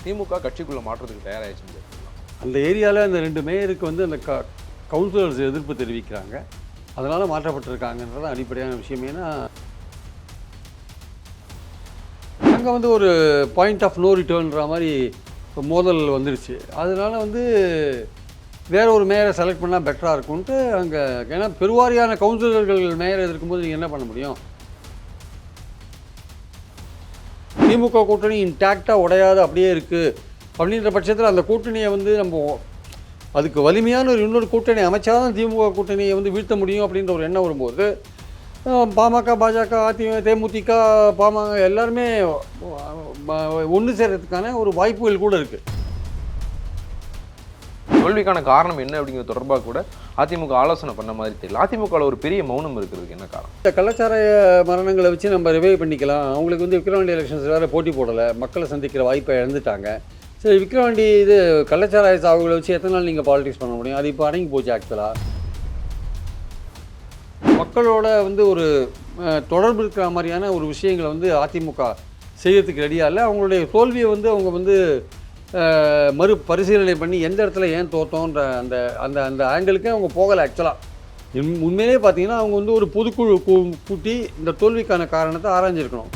திமுக கட்சிக்குள்ள மாற்றத்துக்கு தயாராகிடுச்சுன்னு கேட்கலாம். அந்த ஏரியாவில் அந்த 2 மேயருக்கு வந்து அந்த கவுன்சிலர்ஸ் எதிர்ப்பு தெரிவிக்கிறாங்க. அதனால் மாற்றப்பட்டிருக்காங்கன்றது அடிப்படையான விஷயம். ஏன்னா அங்கே வந்து ஒரு பாயிண்ட் ஆஃப் நோ ரிட்டர்ன்ற மாதிரி மோதல் வந்துருச்சு. அதனால வந்து வேற ஒரு மேயரை செலக்ட் பண்ணால் பெட்டராக இருக்கும்ன்ட்டு அங்கே, ஏன்னா பெருவாரியான கவுன்சிலர்கள் மேயரை இருக்கும்போது நீங்கள் என்ன பண்ண முடியும்? திமுக கூட்டணி இன்டாக்டாக உடையாது அப்படியே இருக்குது அப்படின்ற பட்சத்தில் அந்த கூட்டணியை வந்து நம்ம அதுக்கு வலிமையான இன்னொரு கூட்டணி அமைச்சாதான் திமுக கூட்டணியை வந்து வீழ்த்த முடியும் அப்படின்ற ஒரு எண்ணம் வரும்போது பாமக, பாஜக, தேமுதிக, பாமக எல்லாருமே ஒன்று சேர்றதுக்கான ஒரு வாய்ப்புகள் கூட இருக்குது. தோல்விக்கான காரணம் என்ன அப்படிங்கிற தொடர்பாக கூட அதிமுக ஆலோசனை பண்ண மாதிரி தெரியல. அதிமுகவில் ஒரு பெரிய மௌனம் இருக்கிறதுக்கு என்ன காரணம்? இந்த கள்ளச்சாராய மரணங்களை வச்சு நம்ம ரிவைவ் பண்ணிக்கலாம். அவங்களுக்கு வந்து விக்கிரவாண்டி எலெக்ஷன்ஸ் வேறு போட்டி போடலை, மக்களை சந்திக்கிற வாய்ப்பை இழந்துட்டாங்க. சரி, விக்கிரவாண்டி இது கள்ளச்சாராய சாவுகளை வச்சு எத்தனை நாள் நீங்கள் பாலிடிக்ஸ் பண்ண முடியும்? அது இப்போ அடங்கி போச்சு. ஆக்சுவலாக மக்களோட வந்து ஒரு தொடர்பு இருக்கிற மாதிரியான ஒரு விஷயங்களை வந்து அதிமுக செய்யறதுக்கு ரெடியாக இல்லை. அவங்களுடைய தோல்வியை வந்து அவங்க வந்து மறு பரிசீலனை பண்ணி எந்த இடத்துல ஏன் தோற்றோன்ற அந்த அந்த அந்த ஆங்கிளுக்கே அவங்க போகலை. ஆக்சுவலாக உண்மையிலே பார்த்தீங்கன்னா அவங்க வந்து ஒரு பொதுக்குழு கூட்டி இந்த தோல்விக்கான காரணத்தை ஆராய்ஞ்சிருக்கணும்.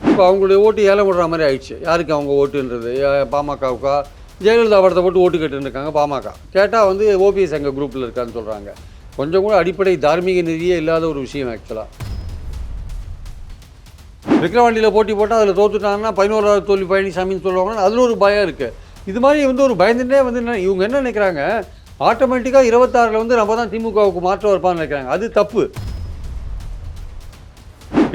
இப்போ அவங்களுடைய ஓட்டு ஏலம் விடுற மாதிரி ஆயிடுச்சு. யாருக்கு அவங்க ஓட்டுன்றது? பாமகவுக்கா? ஜெயலலிதா படத்தை போட்டு ஓட்டு கேட்டுருக்காங்க பாமக. கேட்டால் வந்து ஓபிஎஸ் எங்கள் குரூப்பில் இருக்கான்னு சொல்கிறாங்க. கொஞ்சம் கூட அடிப்படை தார்மீக நெறியே இல்லாத ஒரு விஷயம். ஆக்சுவலாக விக்கிரவாண்டியில் போட்டி போட்டால் அதில் தோற்றுட்டாங்கன்னா 11வது தோல்வி பழனிசாமின்னு சொல்லுவாங்கன்னா அதில் ஒரு பயம் இருக்குது. இது மாதிரி வந்து ஒரு பயந்துட்டே வந்து இவங்க என்ன நினைக்கிறாங்க, ஆட்டோமேட்டிக்காக 26 வந்து நம்ம தான் திமுகவுக்கு மாற்றம் இருப்பான்னு நினைக்கிறாங்க. அது தப்பு.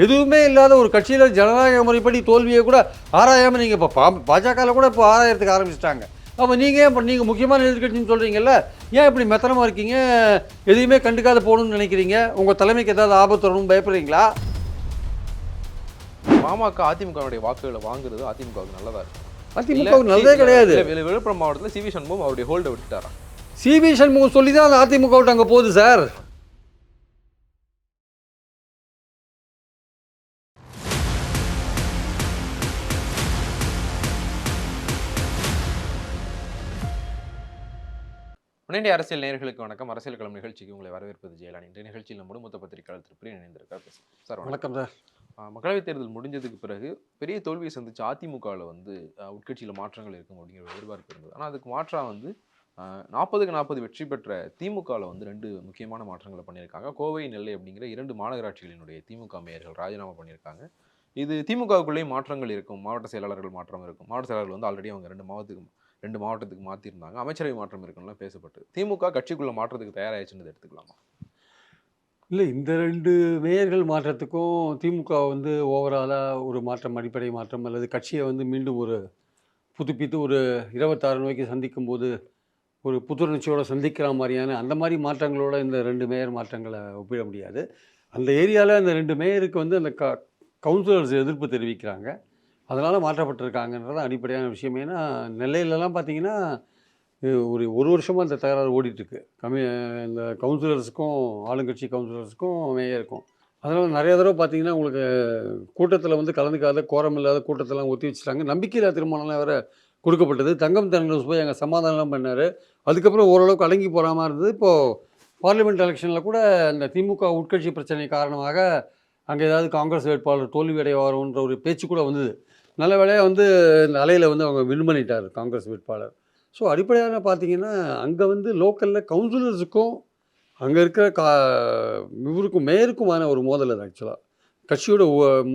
எதுவுமே இல்லாத ஒரு கட்சியில் ஜனநாயக முறைப்படி தோல்வியை கூட ஆராயாமல் நீங்கள் இப்போ பாஜகவில் கூட இப்போ ஆராயத்துக்கு ஆரம்பிச்சிட்டாங்க. அப்போ நீங்கள் இப்போ நீங்கள் முக்கியமான எதிர்கட்சின்னு சொல்கிறீங்கல்ல, ஏன் இப்படி மெத்தனமாக இருக்கீங்க? எதையுமே கண்டுக்காத போகணும்னு நினைக்கிறீங்க? உங்கள் தலைமைக்கு ஏதாவது ஆபத்து வரணும்னு பயப்படுறீங்களா? பாமக அதிமுகவுடைய வாக்குகளை வாங்குறது அதிமுகவுக்கு நல்லதா இருக்கு? அதிமுகவுக்கு நல்லதே கிடையாது. விழுப்புரம் மாவட்டத்தில் சிவி சண்முகம் அவருடைய ஹோல்டை விட்டுட்டாரா? சிவி சண்முகம் சொல்லி தான் அந்த அதிமுக விட்டு அங்கே போகுது சார். முன்னேறிய அரசியல் நேயர்களுக்கு வணக்கம். அரசியல் களம் நிகழ்ச்சிக்கு உங்களை வரவேற்பது ஜெயலானி. இன்றைய நிகழ்ச்சியில் நம்முடைய மூத்த பத்திரிகையாளர் திரு பிரியன் இணைந்திருக்கார். சார் வணக்கம் சார். மக்களவைத் தேர்தல் முடிஞ்சதுக்கு பிறகு பெரிய தோல்வியை சந்திச்ச அதிமுகவில் வந்து உட்கட்சியில் மாற்றங்கள் இருக்கும் அப்படிங்கிற எதிர்பார்ப்பு இருந்தது. ஆனால் அதுக்கு மாற்றாக வந்து 40க்கு 40 வெற்றி பெற்ற திமுகவில் வந்து 2 முக்கியமான மாற்றங்களை பண்ணியிருக்காங்க. கோவை, நெல்லை அப்படிங்கிற 2 மாநகராட்சிகளினுடைய திமுக மேயர்கள் ராஜினாமா பண்ணியிருக்காங்க. இது திமுகவுக்குள்ளேயும் மாற்றங்கள் இருக்கும். மாவட்ட செயலாளர்கள் மாற்றம் இருக்கும். மாவட்ட செயலாளர்கள் வந்து ஆல்ரெடி அவங்க 2 மாவட்டத்துக்கு மாற்றிருந்தாங்க. அமைச்சரவை மாற்றம் இருக்குன்னா பேசப்பட்டு திமுக கட்சிக்குள்ள மாற்றத்துக்கு தயாராகிடுச்சுன்னு எடுத்துக்கலாமா? இல்லை, இந்த 2 மேயர்கள் மாற்றத்துக்கும் திமுக வந்து ஓவராலாக ஒரு மாற்றம், அடிப்படை மாற்றம் அல்லது கட்சியை வந்து மீண்டும் ஒரு புதுப்பித்து ஒரு 26 நோக்கி சந்திக்கும் போது ஒரு புத்துணர்ச்சியோடு சந்திக்கிற மாதிரியான அந்த மாதிரி மாற்றங்களோட இந்த 2 மேயர் மாற்றங்களை ஒப்பிட முடியாது. அந்த ஏரியாவில் அந்த 2 மேயருக்கு வந்து அந்த கவுன்சிலர்ஸ் எதிர்ப்பு தெரிவிக்கிறாங்க. அதனால் மாற்றப்பட்டிருக்காங்கன்றது அடிப்படையான விஷயம். ஏன்னா நெல்லையிலலாம் பார்த்தீங்கன்னா ஒரு வருஷமாக அந்த தகராறு ஓடிட்டுருக்கு. இந்த கவுன்சிலர்ஸுக்கும், ஆளுங்கட்சி கவுன்சிலர்ஸுக்கும் மேயருக்கும். அதனால் நிறைய தடவை பார்த்தீங்கன்னா உங்களுக்கு கூட்டத்தில் வந்து கலந்துக்காத, கோரம் இல்லாத கூட்டத்தெல்லாம் ஒத்தி வச்சுட்டாங்க. நம்பிக்கையில்லா தீர்மானம்லாம் வேறு கொடுக்கப்பட்டது. தங்கம் தென்னரசு போய் அங்கே சமாதானம் பண்ணார். அதுக்கப்புறம் ஓரளவுக்கு அடங்கி போகிற மாதிரி இருந்தது. இப்போது பார்லிமெண்ட் எலெக்ஷனில் கூட அந்த திமுக உட்கட்சி பிரச்சனை காரணமாக அங்கே ஏதாவது காங்கிரஸ் வேட்பாளர் தோல்வி அடைவாரோன்ற ஒரு பேச்சு கூட வந்தது. நல்ல வேளையாக வந்து இந்த அலையில் வந்து அவங்க வின் பண்ணிட்டார் காங்கிரஸ் வேட்பாளர். ஸோ அடிப்படையான பார்த்தீங்கன்னா அங்கே வந்து லோக்கலில் கவுன்சிலர்ஸுக்கும் அங்கே இருக்கிற இவருக்கும் மேயருக்குமான ஒரு மோதல். அது ஆக்சுவலாக கட்சியோட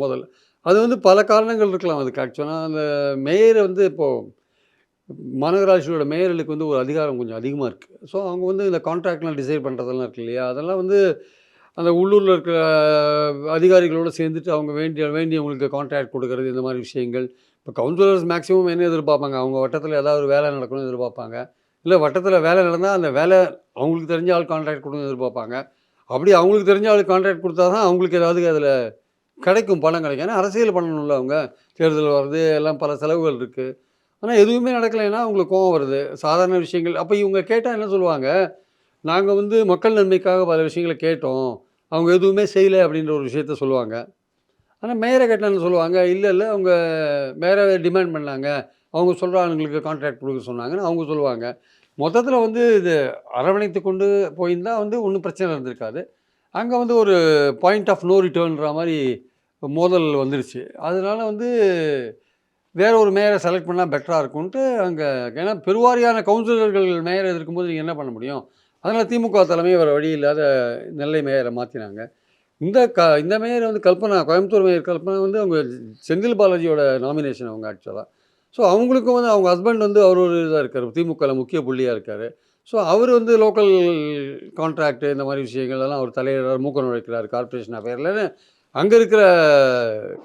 மோதல். அது வந்து பல காரணங்கள் இருக்கலாம் அதுக்கு. ஆக்சுவலாக அந்த மேயரை வந்து இப்போது மாநகராட்சியோட மேயர்களுக்கு வந்து ஒரு அதிகாரம் கொஞ்சம் அதிகமாக இருக்குது. ஸோ அவங்க வந்து இந்த கான்ட்ராக்ட்லாம் டிசைட் பண்ணுறதெல்லாம் இருக்கு இல்லையா, அதெல்லாம் வந்து அந்த உள்ளூரில் இருக்கிற அதிகாரிகளோடு சேர்ந்துட்டு அவங்க வேண்டியவங்களுக்கு கான்ட்ராக்ட் கொடுக்கறது, இந்த மாதிரி விஷயங்கள். இப்போ கவுன்சிலர்ஸ் மேக்ஸிமம் என்ன எதிர்பார்ப்பாங்க, அவங்க வட்டத்தில் ஏதாவது ஒரு வேலை நடக்கணும்னு எதிர்பார்ப்பாங்க. இல்லை வட்டத்தில் வேலை நடந்தால் அந்த வேலை அவங்களுக்கு தெரிஞ்ச ஆள் கான்ட்ராக்ட் கொடுக்கணும்னு எதிர்பார்ப்பாங்க. அப்படி அவங்களுக்கு தெரிஞ்ச ஆள் கான்ட்ராக்ட் கொடுத்தா தான் அவங்களுக்கு ஏதாவது அதில் கிடைக்கும், பணம் கிடைக்கும். ஏன்னா அரசியல் பண்ணணும்ல, அவங்க தேர்தல் வர்றது எல்லாம் பல செலவுகள் இருக்குது. ஆனால் எதுவுமே நடக்கலைன்னா அவங்களுக்கு கோவம் வருது, சாதாரண விஷயங்கள். அப்போ இவங்க கேட்டால் என்ன சொல்லுவாங்க, நாங்கள் வந்து மக்கள் நன்மைக்காக பல விஷயங்களை கேட்டோம், அவங்க எதுவுமே செய்யலை அப்படின்ற ஒரு விஷயத்த சொல்லுவாங்க. ஆனால் மேயரை கேட்டான்னு சொல்லுவாங்க, இல்லை அவங்க வேறு டிமாண்ட் பண்ணாங்க, அவங்க சொல்கிற ஆளுங்களுக்கு கான்ட்ராக்ட் கொடுக்க சொன்னாங்கன்னு அவங்க சொல்லுவாங்க. மொத்தத்தில் வந்து இது அரவணைத்து கொண்டு போயிருந்தா வந்து ஒன்றும் பிரச்சனை இருந்திருக்காது. அங்கே வந்து ஒரு பாயிண்ட் ஆஃப் நோ ரிட்டர்ன்ற மாதிரி மோதல் வந்துருச்சு. அதனால வந்து வேற ஒரு மேயரை செலக்ட் பண்ணால் பெட்டராக இருக்கும்ன்ட்டு அங்கே, ஏன்னா பெருவாரியான கவுன்சிலர்கள் மேயர் இருக்கும்போது நீங்கள் என்ன பண்ண முடியும்? அதனால் திமுக தலைமை வேறு வழி இல்லாத நெல்லை மேயரை மாற்றினாங்க. இந்த மேயர் வந்து கல்பனா, கோயம்புத்தூர் மேயர் கல்பனா வந்து அவங்க செந்தில் பாலாஜியோட நாமினேஷன் அவங்க ஆக்சுவலாக. ஸோ அவங்களுக்கும் வந்து அவங்க ஹஸ்பண்ட் வந்து அவர் ஒரு இதாக இருக்கார், திமுகவில் முக்கிய புள்ளியாக இருக்கார். ஸோ அவர் வந்து லோக்கல் கான்ட்ராக்ட் இந்த மாதிரி விஷயங்கள் எல்லாம் அவர் தலையிடுறார், மூக்க நுழைக்கிறார் கார்பரேஷன் அஃபேர்லன்னு அங்கே இருக்கிற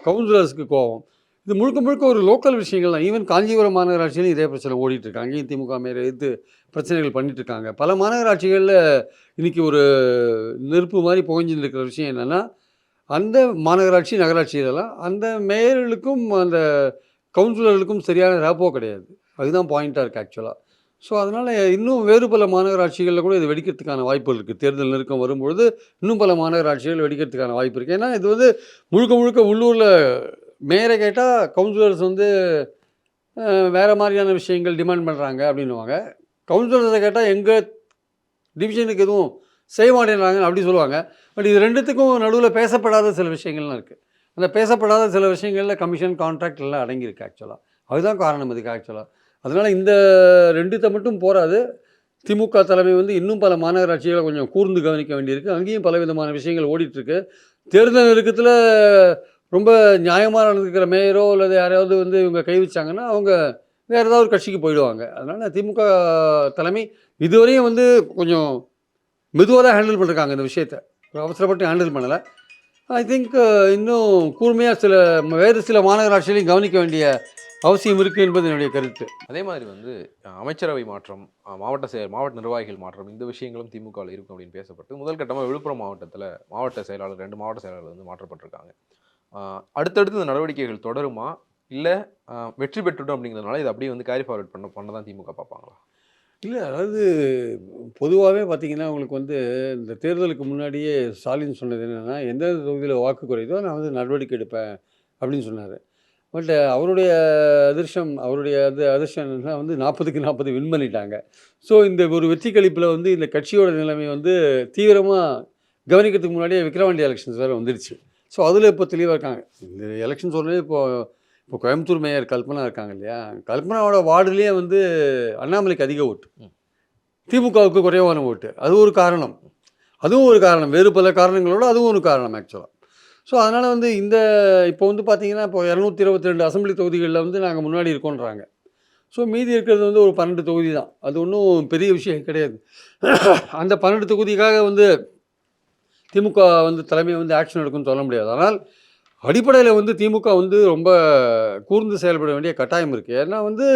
கவுன்சிலர்ஸ்க்கு கோவம். இது முழுக்க முழுக்க ஒரு லோக்கல் விஷயங்கள் தான். ஈவன் காஞ்சிபுரம் மாநகராட்சியிலும் இதே பிரச்சனை ஓடிட்டு இருக்கு. அங்கேயும் திமுக மேயர் எதிர்த்து பிரச்சனைகள் பண்ணிட்டு இருக்காங்க. பல மாநகராட்சிகளில் இன்றைக்கி ஒரு நெருப்பு மாதிரி புகைஞ்சின்னு இருக்கிற விஷயம் என்னென்னா, அந்த மாநகராட்சி நகராட்சி இதெல்லாம் அந்த மேயர்களுக்கும் அந்த கவுன்சிலர்களுக்கும் சரியான ரேப்போ கிடையாது. அதுதான் பாயிண்ட்டாக இருக்குது ஆக்சுவலாக. ஸோ அதனால் இன்னும் வேறு பல மாநகராட்சிகளில் கூட இது வெடிக்கிறதுக்கான வாய்ப்புகள் இருக்குது. தேர்தல் நெருக்கம் வரும்பொழுது இன்னும் பல மாநகராட்சிகள் வெடிக்கிறதுக்கான வாய்ப்பு இருக்குது. ஏன்னா இது வந்து முழுக்க முழுக்க உள்ளூரில் மேயரை கேட்டால் கவுன்சிலர்ஸ் வந்து வேறு மாதிரியான விஷயங்கள் டிமாண்ட் பண்ணுறாங்க அப்படின்னுவாங்க. கவுன்சிலர்ஸை கேட்டால் எங்கள் டிவிஷனுக்கு எதுவும் செய்ய மாட்டேங்கிறாங்க அப்படி சொல்லுவாங்க. பட் இது ரெண்டுத்துக்கும் நடுவில் பேசப்படாத சில விஷயங்கள்லாம் இருக்குது. அந்த பேசப்படாத சில விஷயங்களில் கமிஷன், கான்ட்ராக்ட் எல்லாம் அடங்கியிருக்கு ஆக்சுவலாக. அதுதான் காரணம் இதுக்கு ஆக்சுவலாக. அதனால் இந்த ரெண்டுத்தை மட்டும் போராது. திமுக தலைமை வந்து இன்னும் பல மாநகராட்சிகளை கொஞ்சம் கூர்ந்து கவனிக்க வேண்டியிருக்கு. அங்கேயும் பலவிதமான விஷயங்கள் ஓடிட்டுருக்கு. தேர்தல் நெருக்கத்தில் ரொம்ப நியாயமாக நடந்துக்கிற மேயரோ அல்லது யாரையாவது வந்து இவங்க கை வச்சாங்கன்னா அவங்க வேறு ஏதாவது ஒரு கட்சிக்கு போயிடுவாங்க. அதனால் திமுக தலைமை இதுவரையும் வந்து கொஞ்சம் மெதுவாக தான் ஹேண்டில் பண்ணிருக்காங்க இந்த விஷயத்தை. அவசரப்பட்டு ஹேண்டில் பண்ணலை. ஐ திங்க் இன்னும் கூர்மையாக வேறு சில மாநகராட்சிகளையும் கவனிக்க வேண்டிய அவசியம் இருக்குது என்பது என்னுடைய கருத்து. அதே மாதிரி வந்து அமைச்சரவை மாற்றம், மாவட்ட நிர்வாகிகள் மாற்றம், இந்த விஷயங்களும் திமுகவில் இருக்கும் அப்படின்னு பேசப்பட்டு முதல் கட்டமாக விழுப்புரம் மாவட்டத்தில் மாவட்ட செயலாளர் 2 மாவட்ட செயலாளர் வந்து மாற்றப்பட்டிருக்காங்க. அடுத்தடுத்து இந்த நடவடிக்கைகள் தொடருமா, இல்லை வெற்றி பெற்றுட்டோம் அப்படிங்கிறதுனால இதை அப்படியே வந்து கேரி ஃபார்வர்ட் பண்ண தான் திமுக பார்ப்பாங்களா? இல்லை, அதாவது பொதுவாகவே பார்த்தீங்கன்னா உங்களுக்கு வந்து இந்த தேர்தலுக்கு முன்னாடியே ஸ்டாலின் சொன்னது என்னென்னா, எந்தெந்த தொகுதியில் வாக்கு குறையுதோ நான் வந்து நடவடிக்கை எடுப்பேன் அப்படின்னு சொன்னார். பட் அவருடைய அதிர்ஷ்டம் என்னன்னா வந்து 40க்கு 40 வின் பண்ணிட்டாங்க. ஸோ இந்த ஒரு வெற்றி கழிப்பில் வந்து இந்த கட்சியோட நிலைமை வந்து தீவிரமாக கவனிக்கிறதுக்கு முன்னாடியே விக்கிரவாண்டி எலெக்ஷன்ஸ் வேறு வந்துடுச்சு. ஸோ அதில் இப்போ தெளிவாக இருக்காங்க. இந்த எலெக்ஷன் சொன்னது இப்போ கோயம்புத்தூர் மேயர் கல்பனா இருக்காங்க இல்லையா, கல்பனாவோட வார்டுலேயே வந்து அண்ணாமலைக்கு அதிக ஓட்டு, திமுகவுக்கு குறைவான ஓட்டு. அது ஒரு காரணம். அதுவும் ஒரு காரணம். வேறு பல காரணங்களோடு அதுவும் ஒரு காரணம் ஆக்சுவலாக. ஸோ அதனால் வந்து இப்போ வந்து பார்த்திங்கன்னா இப்போ 222 அசெம்பிளி தொகுதிகளில் வந்து நாங்கள் முன்னாடி இருக்கோன்றாங்க. ஸோ மீதி இருக்கிறது வந்து ஒரு 12 தொகுதி தான். அது ஒன்றும் பெரிய விஷயம் கிடையாது. அந்த 12 தொகுதிக்காக வந்து திமுக வந்து தலைமை வந்து ஆக்ஷன் எடுக்குன்னு சொல்ல முடியாது. ஆனால் அடிப்படையில் வந்து திமுக வந்து ரொம்ப கூர்ந்து செயல்பட வேண்டிய கட்டாயம் இருக்குது. ஏன்னா வந்து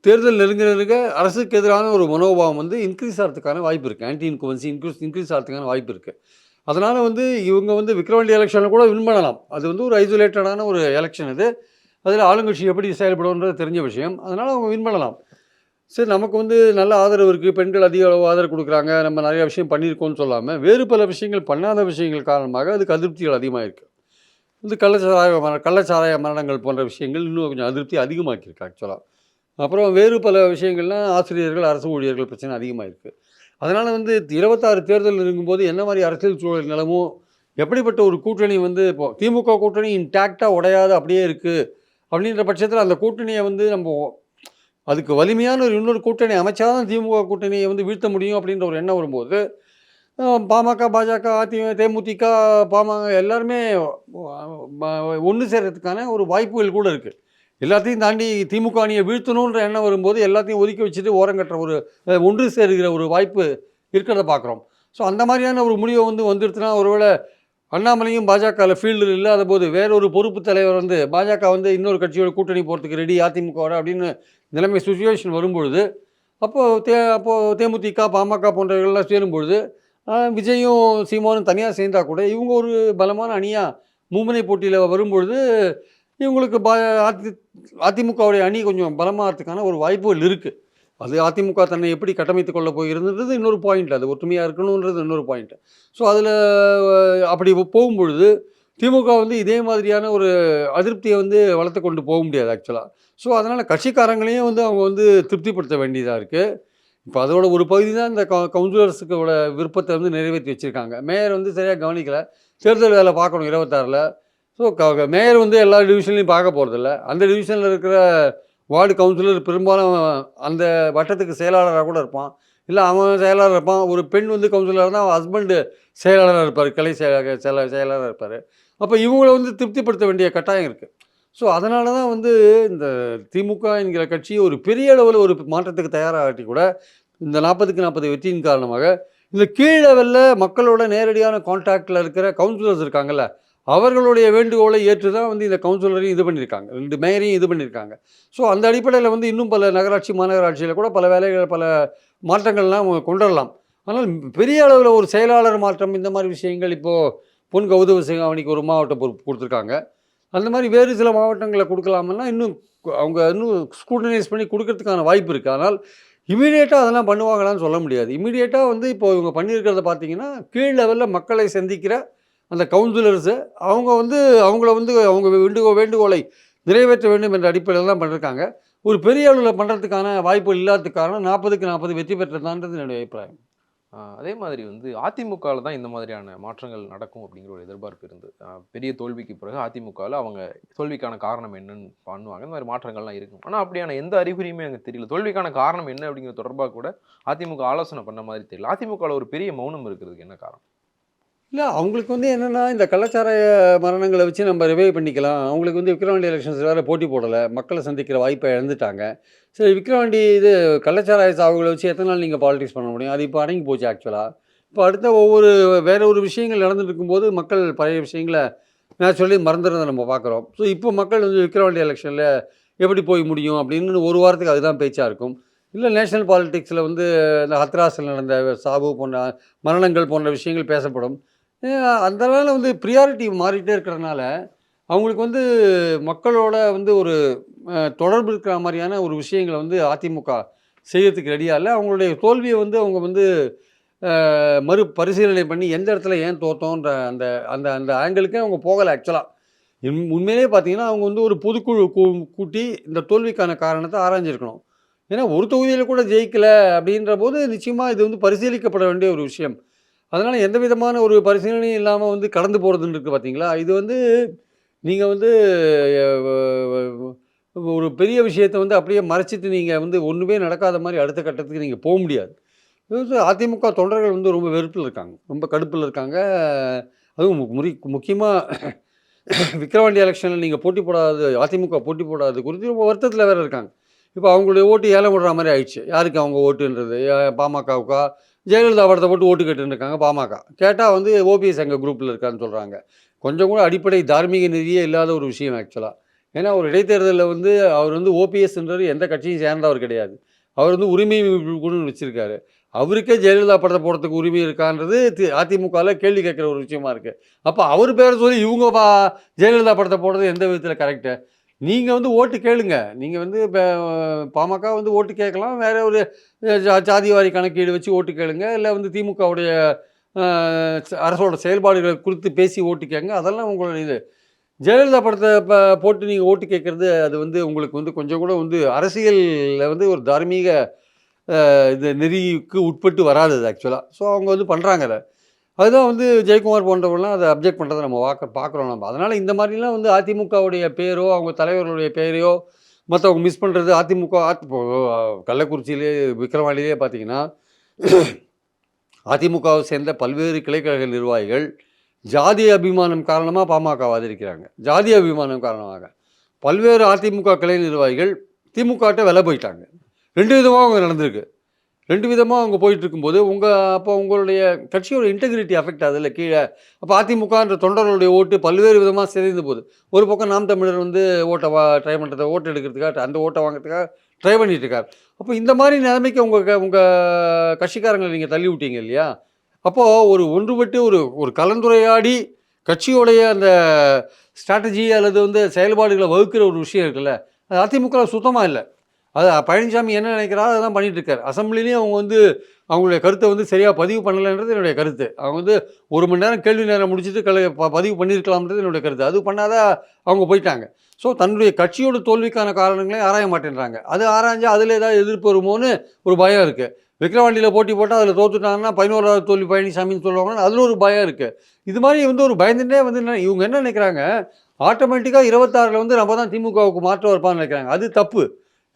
தேர்தல் நெருங்க அரசுக்கு எதிரான ஒரு மனோபாவம் வந்து இன்க்ரீஸ் ஆகிறதுக்கான வாய்ப்பு இருக்குது. ஆன்டி இன்குவன்சி இன்க்ரீஸ் ஆகிறதுக்கான வாய்ப்பு இருக்குது. அதனால் வந்து இவங்க வந்து விக்கிரவாண்டி எலெக்ஷனில் கூட வின் பண்ணலாம். அது வந்து ஒரு ஐசோலேட்டடான ஒரு எலெக்ஷன் இது. அதில் ஆளுங்கட்சி எப்படி செயல்படுன்றது தெரிஞ்ச விஷயம். அதனால் அவங்க வின் பண்ணலாம். சரி, நமக்கு வந்து நல்ல ஆதரவு இருக்குது, பெண்கள் அதிக அளவு ஆதரவு கொடுக்குறாங்க, நம்ம நிறையா விஷயம் பண்ணியிருக்கோம்னு சொல்லாமல் வேறு பல விஷயங்கள் பண்ணாத விஷயங்கள் காரணமாக அதுக்கு அதிருப்திகள் அதிகமாக இருக்குது. இந்த கள்ளச்சாராய மரணங்கள் போன்ற விஷயங்கள் இன்னும் கொஞ்சம் அதிருப்தி அதிகமாக்கியிருக்கு ஆக்சுவலாக. அப்புறம் வேறு பல விஷயங்கள்லாம் ஆசிரியர்கள், அரசு ஊழியர்கள் பிரச்சனை அதிகமாக இருக்குது. அதனால் வந்து 26 தேர்தல் இருக்கும்போது என்ன மாதிரி அரசியல் சூழல் நிலமோ, எப்படிப்பட்ட ஒரு கூட்டணி வந்து இப்போ திமுக கூட்டணி இன்டாக்டாக உடையாது அப்படியே இருக்குது அப்படின்ற பட்சத்தில் அந்த கூட்டணியை வந்து நம்ம அதுக்கு வலிமையான இன்னொரு கூட்டணி அமைச்சா தான் திமுக கூட்டணியை வந்து வீழ்த்த முடியும் அப்படின்ற ஒரு எண்ணம் வரும்போது பாமக, பாஜக, தேமுதிக, எல்லாருமே ஒன்று சேர்கிறதுக்கான ஒரு வாய்ப்புகள் கூட இருக்குது. எல்லாத்தையும் தாண்டி திமுக அணியை வீழ்த்தணுன்ற எண்ணம் வரும்போது எல்லாத்தையும் ஒதுக்கி வச்சுட்டு ஓரங்கட்டுற ஒரு ஒன்று சேருகிற ஒரு வாய்ப்பு இருக்கிறத பார்க்குறோம். ஸோ அந்த மாதிரியான ஒரு முடிவை வந்துடுச்சுன்னா ஒருவேளை அண்ணாமலையும் பாஜகவில் ஃபீல்டில் இல்லாத போது வேறொரு பொறுப்பு தலைவர் வந்து பாஜக வந்து இன்னொரு கட்சியோட கூட்டணி போகிறதுக்கு ரெடி அதிமுகவோட அப்படின்னு நிலைமை சுச்சுவேஷன் வரும்பொழுது அப்போது தேமுதிக, பாமக போன்றவர்கள்லாம் சேரும்பொழுது விஜயும் சீமானும் தனியாக சேர்ந்தால் கூட இவங்க ஒரு பலமான அணியாக மும்முனை போட்டியில் வரும்பொழுது இவங்களுக்கு அதிமுகவுடைய அணி கொஞ்சம் பலமாகறதுக்கான ஒரு வாய்ப்புகள் இருக்குது. அது அதிமுக தன்னை எப்படி கட்டமைத்து கொள்ள போயிருந்தது இன்னொரு பாயிண்ட். அது ஒற்றுமையாக இருக்கணுன்றது இன்னொரு பாயிண்ட். ஸோ அதில் அப்படி போகும்பொழுது திமுக வந்து இதே மாதிரியான ஒரு அதிருப்தியை வந்து வளர்த்து கொண்டு போக முடியாது ஆக்சுவலாக. ஸோ அதனால் கட்சிக்காரங்களையும் வந்து அவங்க வந்து திருப்திப்படுத்த வேண்டியதாக இருக்குது. இப்போ அதோட ஒரு பகுதி தான் இந்த கவுன்சிலர்ஸுக்கோட விருப்பத்தை வந்து நிறைவேற்றி வச்சுருக்காங்க. மேயர் வந்து சரியாக கவனிக்கல. தேர்தல் வேலை பார்க்கணும் 26ல். ஸோ மேயர் வந்து எல்லா டிவிஷன்லையும் பார்க்க போகிறதில்ல. அந்த டிவிஷனில் இருக்கிற வார்டு கவுன்சிலர் பெரும்பாலும் அந்த வட்டத்துக்கு செயலாளராக கூட இருப்பான். இல்லை அவன் செயலாளராக இருப்பான். ஒரு பெண் வந்து கவுன்சிலராக இருந்தால் அவன் ஹஸ்பண்டு செயலாளராக இருப்பார். கிளை செயலாளராக இருப்பார். அப்போ இவங்கள வந்து திருப்திப்படுத்த வேண்டிய கட்டாயம் இருக்குது. ஸோ அதனால தான் வந்து இந்த திமுக என்கிற கட்சி ஒரு பெரிய அளவில் ஒரு மாற்றத்துக்கு தயாராகட்டி கூட இந்த 40க்கு 40 வெற்றியின் காரணமாக இந்த கீழ் லெவலில் மக்களோட நேரடியான கான்டாக்டில் இருக்கிற கவுன்சிலர்ஸ் இருக்காங்கல்ல, அவர்களுடைய வேண்டுகோளை ஏற்று தான் வந்து இந்த கவுன்சிலரையும் இது பண்ணியிருக்காங்க. 2 மேயரையும் இது பண்ணியிருக்காங்க. ஸோ அந்த அடிப்படையில் வந்து இன்னும் பல நகராட்சி, மாநகராட்சியில் கூட பல வேலைகள், பல மாற்றங்கள்லாம் கொண்டு வரலாம். ஆனால் பெரிய அளவில் ஒரு செயலாளர் மாற்றம் இந்த மாதிரி விஷயங்கள் இப்போது பொன் கௌதம சிகாமணிக்கு ஒரு மாவட்ட பொறுப்பு கொடுத்துருக்காங்க. அந்த மாதிரி வேறு சில மாவட்டங்களில் கொடுக்கலாம்னா இன்னும் அவங்க இன்னும் ஸ்க்ரூட்டனைஸ் பண்ணி கொடுக்கறதுக்கான வாய்ப்பு இருக்குது. ஆனால் இமீடியட்டாக அதெல்லாம் பண்ணுவாங்களான்னு சொல்ல முடியாது. இமீடியட்டாக வந்து இப்போ இவங்க பண்ணியிருக்கிறத பார்த்தீங்கன்னா, கீழ் லெவலில் மக்களை சந்திக்கிற அந்த கவுன்சிலர்ஸு அவங்க வந்து அவங்கள வந்து அவங்க வேண்டுகோளை நிறைவேற்ற வேண்டும் என்ற அடிப்படையில் தான் பண்ணியிருக்காங்க. ஒரு பெரிய அளவில் பண்ணுறதுக்கான வாய்ப்பு இல்லாததுக்கு காரணம் 40க்கு 40 வெற்றி பெற்றதான்றது என்னுடைய அபிப்பிராயம். அதே மாதிரி வந்து அதிமுகவில் தான் இந்த மாதிரியான மாற்றங்கள் நடக்கும் அப்படிங்கிற ஒரு எதிர்பார்ப்பு இருந்து பெரிய தோல்விக்கு பிறகு அதிமுகவில் அவங்க தோல்விக்கான காரணம் என்னன்னு பண்ணுவாங்க. இந்த மாதிரி மாற்றங்கள்லாம் இருக்கும். ஆனால் அப்படியான எந்த அறிகுறியுமே அங்கே தெரியல. தோல்விக்கான காரணம் என்ன அப்படிங்கிற தொடர்பாக கூட அதிமுக ஆலோசனை பண்ண மாதிரி தெரியல. அதிமுகவில் ஒரு பெரிய மௌனம் இருக்கிறதுக்கு என்ன காரணம்? இல்ல அவங்களுக்கு வந்து என்னன்னா, இந்த கள்ளச்சாராய மரணங்கள வச்சு நம்ம ரிவைவ் பண்ணிக்கலாம். அவங்களுக்கு வந்து விக்கிரவாண்டி எலெக்ஷன்ஸ் வேற போட்டி போடல. மக்கள சந்திக்கிற வாய்ப்ப இழந்துட்டாங்க. சரி விக்கிரவாண்டி இது கள்ளச்சாராய சாவுகள வச்சு எத்தன நாள் நீங்க பாலிடிக்ஸ் பண்ண முடியும்? அது இப்போ அடங்கி போச்சு ஆக்சுவலா. இப்போ அடுத்த வேற ஒரு விஷயங்கள் நடந்துட்டு இருக்கும்போது, மக்கள் பழைய விஷயங்கள நேச்சுரலி மறந்துறத நம்ம பார்க்குறோம். ஸோ இப்போ மக்கள் வந்து விக்கிரவாண்டி எலெக்ஷன்ல எப்படி போய் முடியும் அப்படின்னு ஒரு வாரத்துக்கு அதுதான் பேச்சா இருக்கும். இல்ல நேஷனல் பாலிடிக்ஸ்ல வந்து இந்த ஹத்ராஸ்ல நடந்த சாவு போன்ற மரணங்கள் போன்ற விஷயங்கள் பேசப்படும். அதனால வந்து ப்ரியாரிட்டி மாறிட்டே இருக்கிறதுனால, அவங்களுக்கு வந்து மக்களோட வந்து ஒரு தொடர்பு இருக்கிற மாரியான ஒரு விஷயங்கள வந்து அதிமுக செய்யறதுக்கு ரெடியா இல்ல. அவங்களுடைய தோல்விய வந்து அவங்க வந்து மறுபரிசீலனை பண்ணி எந்த இடத்துல ஏன் தோத்தோன்ற அந்த அந்த அந்த ஆங்கிளுக்கே அவங்க போகல ஆக்சுவலா. உண்மையிலேயே பார்த்தீங்கன்னா, அவங்க வந்து ஒரு பொதுக்குழு கூட்டி இந்த தோல்விக்கான காரணத்த ஆராய்ஞ்சிருக்கணும். ஏன்னா, ஒரு தொகுதியில கூட ஜெயிக்கல அப்படின்றபோது, நிச்சயமா இது வந்து பரிசீலிக்கப்பட வேண்டிய ஒரு விஷயம். அதனால எந்த விதமான ஒரு பரிசீலனையும் இல்லாம வந்து கடந்து போறதுன்னு இருக்கு பார்த்தீங்களா? இது வந்து நீங்க வந்து ஒரு பெரிய விஷயத்த வந்து அப்படியே மறைச்சிட்டு நீங்க வந்து ஒண்ணுமே நடக்காத மாரி அடுத்த கட்டத்துக்கு நீங்க முடியாது. இது வந்து அதிமுக தொண்டர்கள் வந்து ரொம்ப வெறுப்புல இருக்காங்க. ரொம்ப கடுப்புல இருக்காங்க. அதுவும் முக்கியமா விக்கிரவாண்டி எலெக்ஷன்ல நீங்க போட்டி போடாதது அதிமுக போட்டி போடாதது குறித்து ரொம்ப வருத்தத்துல வேற இருக்காங்க. இப்போ அவங்களுடைய ஓட்டு ஏலம் விடுற மாரி ஆயிடுச்சு. யாருக்கு அவங்க ஓட்டுன்றது? பாமகவுக்கா? ஜெயலலிதா படத்த போட்டு ஓட்டு கேட்டுன்னு இருக்காங்க பாமக. கேட்டா வந்து ஓபிஎஸ் எங்க குரூப்ல இருக்காருன்னு சொல்றாங்க. கொஞ்சம் கூட அடிப்படை தார்மீக நெறியே இல்லாத ஒரு விஷயம் ஆக்சுவலா. ஏன்னா ஒரு இடைத்தேர்தல்ல வந்து அவர் வந்து ஓபிஎஸ்ன்றவர் எந்த கட்சியும் சேர்ந்தவர் கிடையாது. அவர் வந்து உரிமை குழுன்னு வச்சிருக்காரு. அவருக்கே ஜெயலலிதா படத்த போடுறதுக்கு உரிமை இருக்கான்றது அதிமுகல கேள்வி கேட்கிற ஒரு விஷயமா இருக்கு. அப்ப அவர் பேர சொல்லி இவங்க ஜெயலலிதா படத்த போடுறது எந்த விதத்துல கரெக்ட்டு? நீங்க வந்து ஓட்டு கேளுங்க. நீங்க வந்து பாமக வந்து ஓட்டு கேட்கலாம். வேற ஒரு ஜாதிவாரி கணக்கீடு வச்சு ஓட்டு கேளுங்க. இல்ல வந்து திமுகவுடைய அ அரசோட செயல்பாடுகள் குறித்து பேசி ஓட்டு கேளுங்க. அதெல்லாம் உங்களுடைய இது. ஜெயலலிதா படத்த போட்டு நீங்க ஓட்டு கேட்கறது, அது வந்து உங்களுக்கு வந்து கொஞ்சம் கூட வந்து அரசியல்ல வந்து ஒரு தார்மீக இது நெறிக்கு உட்பட்டு வராது அது ஆக்சுவலா. ஸோ அவங்க வந்து பண்றாங்க அத. அதுதான் வந்து ஜெயக்குமார் போன்றவங்கலாம் அத அப்ஜெக்ட் பண்றத நம்ம பார்க்குறோம் நம்ம. அதனால இந்த மாரிலாம் வந்து அதிமுகவுடைய பேரோ, அவங்க தலைவர்களுடைய பெயரையோ மத்தவங்க மிஸ் பண்றது அதிமுக இப்போ கள்ளக்குறிச்சியிலே, விக்கிரவாண்டியிலே பார்த்தீங்கன்னா, அதிமுகவை சேர்ந்த பல்வேறு கிளைக்கழக நிர்வாகிகள் ஜாதிய அபிமானம் காரணமா பாமகவை ஆதரிக்கிறாங்க. ஜாதிய அபிமானம் காரணமாக. பல்வேறு அதிமுக கிளை நிர்வாகிகள் திமுகட்ட வில போயிட்டாங்க. 2 விதமா அவங்க நடந்திருக்கு. 2 விதமா அவங்க போயிட்டுருக்கும்போது, அப்போ உங்களுடைய கட்சியோட இன்டெகிரிட்டி அஃபெக்ட் ஆகுதுல்ல கீழ. அப்போ அதிமுகன்ற தொண்டர்களுடைய ஓட்டு பல்வேறு விதமா சிதைந்து போகுது. ஒரு பக்கம் நாம் தமிழர் வந்து ட்ரை பண்றத ஓட்டு எடுக்கிறதுக்காக, அந்த ஓட்ட வாங்குறதுக்காக ட்ரை பண்ணிட்டு இருக்காரு. அப்போ இந்த மாரி நிலைமைக்கு உங்க கட்சிக்காரங்கள நீங்க தள்ளி விட்டீங்க இல்லையா? அப்போ ஒரு ஒன்றுபட்டு ஒரு கலந்துரையாடி கட்சியோடைய அந்த ஸ்ட்ராட்டஜி அல்லது வந்து செயல்பாடுகள வகுக்கிற ஒரு விஷயம் இருக்குல்ல, அது அதிமுகல சுத்தமா இல்ல. அது பழனிசாமி என்ன நினைக்கிறாரோ அதான் பண்ணிட்டு இருக்காரு. அசெம்பிளிலையும் அவங்க வந்து அவங்களுடைய கருத்தை வந்து சரியாக பதிவு பண்ணலைன்றது என்னுடைய கருத்து. அவங்க வந்து 1 மணி நேரம் கேள்வி நேரம் முடிச்சுட்டு பதிவு பண்ணியிருக்கலாம்ன்றது என்னுடைய கருத்து. அது பண்ணாத அவங்க போயிட்டாங்க. ஸோ தன்னுடைய கட்சியோட தோல்விக்கான காரணங்களையும் ஆராய மாட்டேன்றாங்க. அது ஆராய்ஞ்சா அதில் ஏதாவது எதிர்ப்பு வருமோன்னு ஒரு பயம் இருக்குது. விக்கிரவாண்டியில் போட்டி போட்டால் அதில் தோத்துட்டாங்கன்னா 11வது தோல்வி பழனிசாமின்னு சொல்லுவாங்கன்னா அதில் ஒரு பயம் இருக்குது. இது மாதிரி வந்து ஒரு பயந்துட்டே வந்து இவங்க என்ன நினைக்கிறாங்க, ஆட்டோமேட்டிக்காக 26ல் வந்து நம்ம தான் திமுகவுக்கு மாற்றம் இருப்பான்னு நினைக்கிறாங்க. அது தப்பு.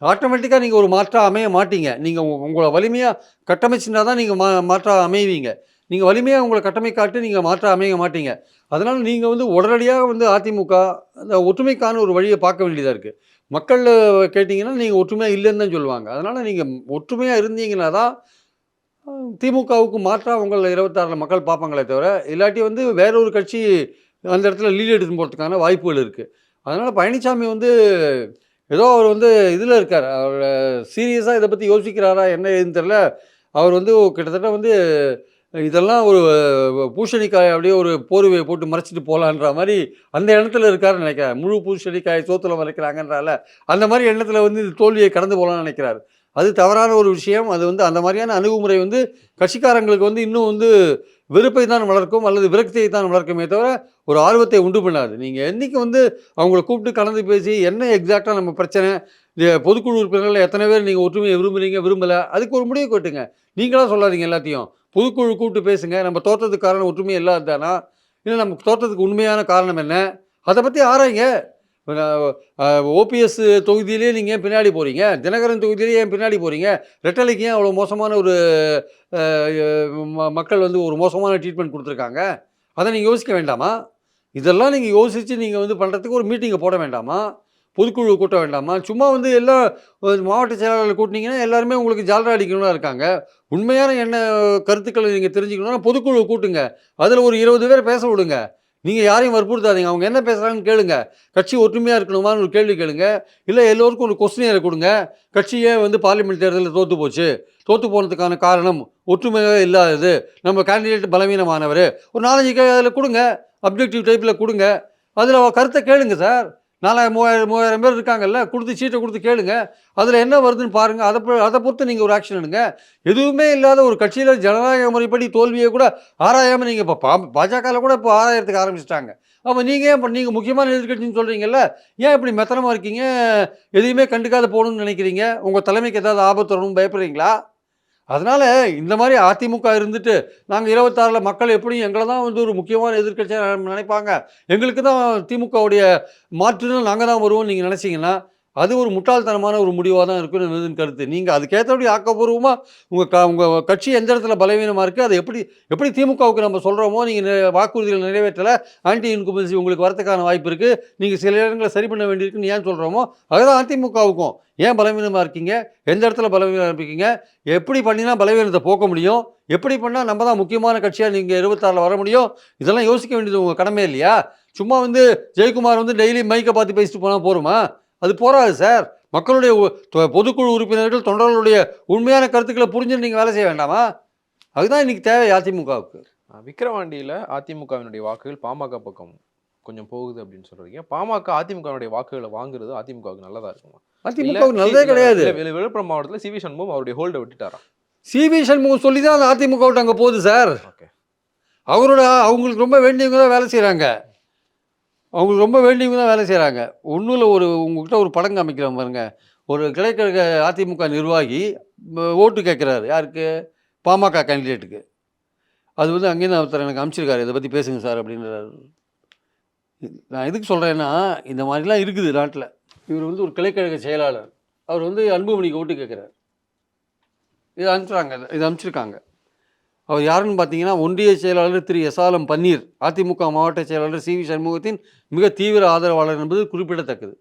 ஆட்டோமேட்டிக்காக நீங்கள் ஒரு மாற்றம் அமைய மாட்டீங்க. நீங்கள் உங்களை வலிமையாக கட்டமைச்சிருந்தா தான் நீங்கள் மாற்றம் அமைவீங்க. நீங்கள் வலிமையாக உங்களை கட்டமைக்காட்டு நீங்கள் மாற்றம் அமைய மாட்டீங்க. அதனால் நீங்கள் வந்து உடனடியாக வந்து அதிமுக அந்த ஒற்றுமைக்கான ஒரு வழியை பார்க்க வேண்டியதாக இருக்குது. மக்கள் கேட்டிங்கன்னா நீங்கள் ஒற்றுமையாக இல்லைன்னு தான் சொல்லுவாங்க. அதனால் நீங்கள் ஒற்றுமையாக இருந்தீங்கன்னா தான் திமுகவுக்கு மாற்றாக உங்கள் 26ல் மக்கள் பார்ப்பாங்களே தவிர, இல்லாட்டி வந்து வேற ஒரு கட்சி அந்த இடத்துல லீட் எடுத்துன்னு போகிறதுக்கான வாய்ப்புகள் இருக்குது. அதனால் பழனிசாமி வந்து ஏதோ அவர் வந்து இதில் இருக்கார். அவர் சீரியஸாக இதை பற்றி யோசிக்கிறாரா என்ன ஏதுன்னு தெரில. அவர் வந்து கிட்டத்தட்ட வந்து இதெல்லாம் ஒரு பூசணிக்காய் அப்படியே ஒரு போர்வையை போட்டு மறைச்சிட்டு போகலான்ற மாதிரி அந்த எண்ணத்தில் இருக்காருன்னு நினைக்கிறேன். முழு பூசணிக்காய் சோத்துல மறைக்கிறாங்கன்றால அந்த மாதிரி எண்ணத்தில் வந்து தோல்வியை கடந்து போகலான்னு நினைக்கிறார். அது தவறான ஒரு விஷயம். அது வந்து அந்த மாதிரியான அணுகுமுறை வந்து கட்சிக்காரங்களுக்கு வந்து இன்னும் வந்து வெறுப்பை தான் வளர்க்கும் அல்லது விரக்தியை தான் வளர்க்குமே தவிர ஒரு ஆர்வத்தை உண்டு பண்ணாது. நீங்கள் என்றைக்கு வந்து அவங்கள கூப்பிட்டு கலந்து பேசி என்ன எக்ஸாக்டாக நம்ம பிரச்சனை, பொதுக்குழு உறுப்பினர்கள் எத்தனை பேர் நீங்கள் ஒற்றுமையை விரும்புகிறீங்க விரும்பலை, அதுக்கு ஒரு முடிவு கட்டுங்க. நீங்களாக சொல்லாதீங்க எல்லாத்தையும். பொதுக்குழு கூப்பிட்டு பேசுங்க. நம்ம தோற்றத்துக்கு காரணம் ஒற்றுமை இல்லாததானா, இல்லை நம்ம தோற்றத்துக்கு உண்மையான காரணம் என்ன, அதை பற்றி ஆராய்ங்க. ஓபிஎஸ் தொகுதியிலே நீங்கள் ஏன் பின்னாடி போகிறீங்க, தினகரன் தொகுதியிலே ஏன் பின்னாடி போகிறீங்க, ரெட்டலைக்கு ஏன் அவ்வளோ மோசமான ஒரு மக்கள் வந்து ஒரு மோசமான ட்ரீட்மெண்ட் கொடுத்துருக்காங்க, அதை நீங்கள் யோசிக்க வேண்டாமா? இதெல்லாம் நீங்கள் யோசித்து நீங்கள் வந்து பண்ணுறதுக்கு ஒரு மீட்டிங்கை போட வேண்டாமா, பொதுக்குழு கூட்ட வேண்டாமா? சும்மா வந்து எல்லா மாவட்ட செயலாளர்கள் கூட்டினீங்கன்னா எல்லாருமே உங்களுக்கு ஜால்ரா அடிக்கணும்னா இருக்காங்க. உண்மையான என்ன கருத்துக்களை நீங்கள் தெரிஞ்சுக்கணும்னா பொதுக்குழு கூட்டுங்க. அதில் ஒரு 20 பேரை பேச விடுங்க. நீங்கள் யாரையும் வற்புறுத்தாதீங்க. அவங்க என்ன பேசுகிறாங்கன்னு கேளுங்க. கட்சி ஒற்றுமையாக இருக்கணுமான்னு ஒரு கேள்வி கேளுங்க. இல்லை எல்லோருக்கும் ஒரு கொஸ்டினரை கொடுங்க. கட்சி ஏன் வந்து பார்லிமெண்ட் தேர்தலில் தோற்று போச்சு, தோற்று போனதுக்கான காரணம் ஒற்றுமையாக இல்லாதது, நம்ம கேண்டிடேட் பலவீனமானவர், ஒரு 4-5 அதில் கொடுங்க. அப்ஜெக்டிவ் டைப்பில் கொடுங்க. அதில் கருத்தை கேளுங்க சார். 3000 பேர் இருக்காங்கல்ல, கொடுத்து சீட்டை கொடுத்து கேளுங்க. அதில் என்ன வருதுன்னு பாருங்கள். அதை பொறுத்து நீங்கள் ஒரு ஆக்ஷன் எடுங்க. எதுவுமே இல்லாத ஒரு கட்சியில் ஜனநாயக முறைப்படி தோல்வியை கூட ஆராயாமல் நீங்கள் இப்போ பாஜகவில் கூட இப்போ ஆராயறதுக்கு ஆரம்பிச்சிட்டாங்க. அப்போ நீங்கள் ஏன் நீங்கள் முக்கியமான எதிர்கட்சின்னு சொல்கிறீங்கல்ல, ஏன் இப்படி மெத்தனமாக இருக்கீங்க? எதையுமே கண்டுக்காத போகணும்னு நினைக்கிறீங்க? உங்கள் தலைமைக்கு ஏதாவது ஆபத்து வரணும்னு பயப்படுறீங்களா? அதனால் இந்த மாதிரி அதிமுக இருந்துட்டு நாங்கள் 26ல் மக்கள் எப்படியும் எங்களை தான் வந்து ஒரு முக்கியமான எதிர்க்கட்சியாக நினைப்பாங்க, எங்களுக்கு தான் திமுகவுடைய மாற்றுன்னு நாங்கள் தான் வருவோம்னு நீங்கள் நினச்சிங்கன்னா அது ஒரு முட்டாள்தனமான ஒரு முடிவாக தான் இருக்குன்னு கருத்து. நீங்கள் அதுக்கேற்றபடி ஆக்கப்பூர்வமாக உங்கள் கட்சி எந்த இடத்துல பலவீனமாக இருக்குது, அதை எப்படி திமுகவுக்கு நம்ம சொல்கிறோமோ, நீங்கள் வாக்குறுதிகள் நிறைவேற்றலை, ஆன்டி இன்கும்பன்சி உங்களுக்கு வரத்துக்கான வாய்ப்பு இருக்குது, நீங்கள் சில இடங்களை சரி பண்ண வேண்டியிருக்குன்னு ஏன் சொல்கிறோமோ அதுதான் அதிமுகவுக்கும். ஏன் பலவீனமாக இருக்கீங்க, எந்த இடத்துல பலவீனமாக இருக்கீங்க, எப்படி பண்ணினா பலவீனத்தை போக்க முடியும், எப்படி பண்ணால் நம்ம தான் முக்கியமான கட்சியாக நீங்கள் 26ல் வர முடியும், இதெல்லாம் யோசிக்க வேண்டியது உங்கள் கடமை இல்லையா? சும்மா வந்து ஜெயக்குமார் வந்து டெய்லி மைக்கை பார்த்து பேசிட்டு போனால் போருமா? அது போராது சார். மக்களுடைய பொதுக்குழு உறுப்பினர்கள் தொண்டர்களுடைய உண்மையான கருத்துக்களை புரிஞ்சு நீங்கள் வேலை செய்ய வேண்டாமா? அதுதான் இன்னைக்கு தேவை அதிமுகவுக்கு. விக்கிரவாண்டியில் அதிமுகவினுடைய வாக்குகள் பாமக பக்கம் கொஞ்சம் போகுது அப்படின்னு சொல்றீங்க. பாமக அதிமுகவினுடைய வாக்குகளை வாங்குறது அதிமுகவுக்கு நல்லதா இருக்குமா? அதிமுகவுக்கு நல்லதே கிடையாது. விழுப்புரம் மாவட்டத்தில் சிவி சண்முகம் அவருடைய ஹோல்டை விட்டுட்டாராம். சிவி சண்முகம் சொல்லி தான் அந்த அதிமுக விட்டு அங்கே போகுது சார். ஓகே, அவங்களுக்கு ரொம்ப வேண்டியவங்க தான் வேலை செய்கிறாங்க. அவங்களுக்கு ரொம்ப வேண்டியவங்க தான் வேலை செய்கிறாங்க. ஒன்றும் இல்லை, உங்கள்கிட்ட ஒரு படம் காமிக்கிறேன் பாருங்க. ஒரு கிளைக்கழக அதிமுக நிர்வாகி ஓட்டு கேட்குறாரு. யாருக்கு? பாமக கேண்டிடேட்டுக்கு. அது வந்து அங்கேருந்து ஒருத்தர் எனக்கு அனுப்பிச்சிருக்காரு, இதை பற்றி பேசுங்க சார் அப்படின்றாரு. நான் எதுக்கு சொல்கிறேன்னா, இந்த மாதிரிலாம் இருக்குது நாட்டில். இவர் வந்து ஒரு கிளைக்கழக செயலாளர். அவர் வந்து அன்புமணிக்கு ஓட்டு கேட்குறாரு. இதை அனுப்பிச்சிருக்காங்க. அவர் யாருன்னு பார்த்தீங்கன்னா, ஒன்றிய செயலாளர் திரு எஸ்ஆலம் பன்னீர், அதிமுக மாவட்ட செயலாளர் சிவி சண்முகத்தின் மிக தீவிர ஆதரவாளர் என்பது குறிப்பிடத்தக்கது.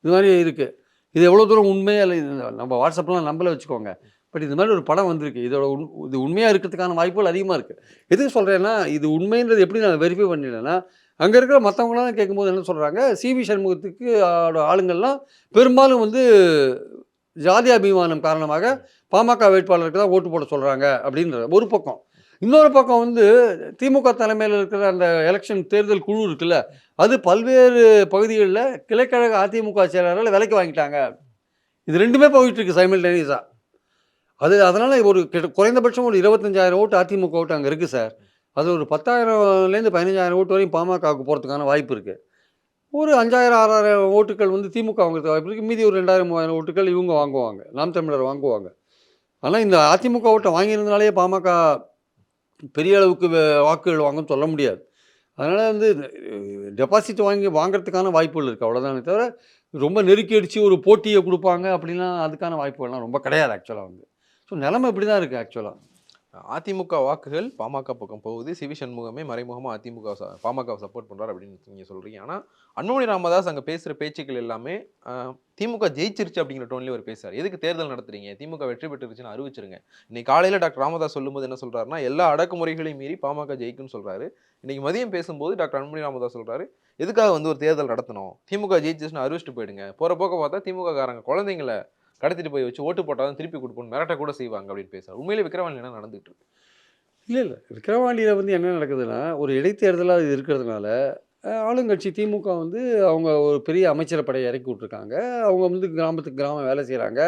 இது மாதிரி இருக்குது. இது எவ்வளோ தூரம் உண்மையாக இல்லை, நம்ம வாட்ஸ்அப்லாம் நம்பலை வச்சுக்கோங்க. பட் இந்த மாதிரி ஒரு படம் வந்திருக்கு. இது உண்மையாக இருக்கிறதுக்கான வாய்ப்புகள் அதிகமாக இருக்குது. எதுக்கு சொல்கிறேன்னா, இது உண்மைன்றது எப்படி நான் வெரிஃபை பண்ணிடேன்னா, அங்கே இருக்கிற மற்றவங்களாம் கேட்கும்போது என்ன சொல்கிறாங்க, சிவி சண்முகத்துக்கு ஆளுங்கள்லாம் பெரும்பாலும் வந்து ஜாதி அபிமானம் காரணமாக பாமக வேட்பாளருக்கு தான் ஓட்டு போட சொல்கிறாங்க அப்படின்ற ஒரு பக்கம். இன்னொரு பக்கம் வந்து திமுக தலைமையில் இருக்கிற அந்த எலெக்ஷன் தேர்தல் குழு இருக்குல்ல, அது பல்வேறு பகுதிகளில் கிளைக்கழக அதிமுக செயலாளர்களை விலைக்கு வாங்கிட்டாங்க. இது 2மே போயிட்டு இருக்கு சைமல்டேனியஸா. அதனால ஒரு குறைந்தபட்சம் ஒரு 25,000 ஓட்டு அதிமுக ஓட்டு அங்க இருக்கு சார். அது ஒரு 10,000லேருந்து 15,000 ஓட்டு வரையும் பாமகவுக்கு போறதுக்கான வாய்ப்பு இருக்கு. ஒரு 5,000, 6,000 ஓட்டுகள் வந்து திமுக வாங்குறதுக்கு வாய்ப்பு இருக்கு. மீதி ஒரு 2,000, 3,000 ஓட்டுகள் இவங்க வாங்குவாங்க. நாம் தமிழர் வாங்குவாங்க. ஆனா இந்த அதிமுக ஓட்ட வாங்கியிருந்தனாலேயே பாமக பெரிய அளவுக்கு வாக்குகள் வாங்கும்னு சொல்ல முடியாது. அதனால வந்து டெபாசிட் வாங்குறதுக்கான வாய்ப்புகள் இருக்கு. அவ்வளோதானே தவிர, ரொம்ப நெருக்கி அடிச்சு ஒரு போட்டிய குடுப்பாங்க அப்படிலாம் அதுக்கான வாய்ப்புகள்லாம் ரொம்ப கிடையாது ஆக்சுவலா வந்து. ஸோ நிலைமை இப்படி தான் இருக்கு ஆக்சுவலா. அதிமுக வாக்குகள் பாமக பக்கம் போகுது. சிவி சண்முகமே மறைமுகமா அதிமுக பாமகவை சப்போர்ட் பண்றாரு அப்படின்னு நீங்க சொல்றீங்க. ஆனா அன்புமணி ராமதாஸ் அங்க பேசுற பேச்சுக்கள் எல்லாமே திமுக ஜெயிச்சிருச்சு அப்படிங்கிற டோன்லயே அவர் பேசுறாரு. எதுக்கு தேர்தல் நடத்துறீங்க? திமுக வெற்றி பெற்றுருச்சுன்னு அறிவிச்சிருங்க. இன்னைக்கு காலையில டாக்டர் ராமதாஸ் சொல்லும்போது என்ன சொல்றாருன்னா, எல்லா அடக்குமுறைகளையும் மீறி பாமக ஜெயிக்கும்னு சொல்றாரு. இன்னைக்கு மதியம் பேசும்போது டாக்டர் அன்புமணி ராமதாஸ் சொல்றாரு, எதுக்காக வந்து ஒரு தேர்தல் நடத்தணும்? திமுக ஜெயிச்சிச்சுன்னு அறிவிச்சிட்டு போயிடுங்க. போற போக்க பார்த்தா திமுக காரங்க குழந்தைங்கள கடத்திட்டு போய் வச்சு ஓட்டு போட்டாதான் திருப்பி கொடுப்போம் மிரட்ட கூட செய்வாங்க அப்படின்னு பேசுறாரு. உண்மையிலே விக்கிரவாண்டி என்ன நடந்துட்டு இருக்கு? இல்ல. விக்கிரவாண்டியில வந்து என்ன நடக்குதுன்னா, ஒரு இடைத்தேர்தலா இது இருக்கிறதுனால, ஆளுங்கட்சி திமுக வந்து அவங்க ஒரு பெரிய அமைச்சர் படையை இறக்கி விட்டுருக்காங்க. அவங்க வந்து கிராமத்துக்கு கிராமம் வேலை செய்றாங்க.